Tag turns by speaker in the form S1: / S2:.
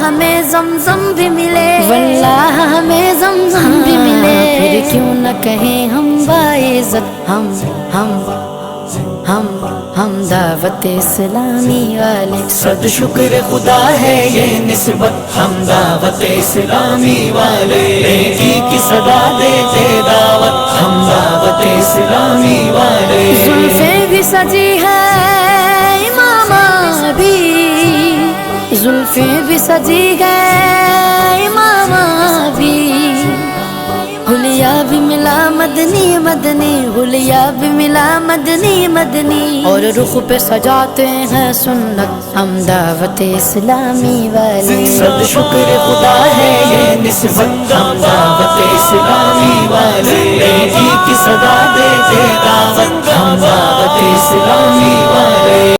S1: ہمیں زمزم بھی ملے، واللہ ہمیں زمزم بھی ملے، پھر کیوں نہ کہیں ہم باعزت ہم دعوت اسلامی والے،
S2: صد شکر خدا ہے یہ نسبت، ہم دعوت اسلامی والے، نیکی کی صدا دیتے دعوت، ہم دعوت اسلامی والے،
S1: زلفیں بھی سجی ہے امامہ بھی، زلفیں بھی سجی ہے امامہ بھی، حلیہ بھی ملا مدنی مدنی، حلیہ بھی ملا مدنی مدنی، اور رخ پہ سجاتے ہیں سنت ہم دعوت اسلامی والے،
S2: صد شکر خدا ہے یہ نسبت، ہم دعوت اسلامی والے، نیکی کی صدا دیتے دعوت، ہم دعوت اسلامی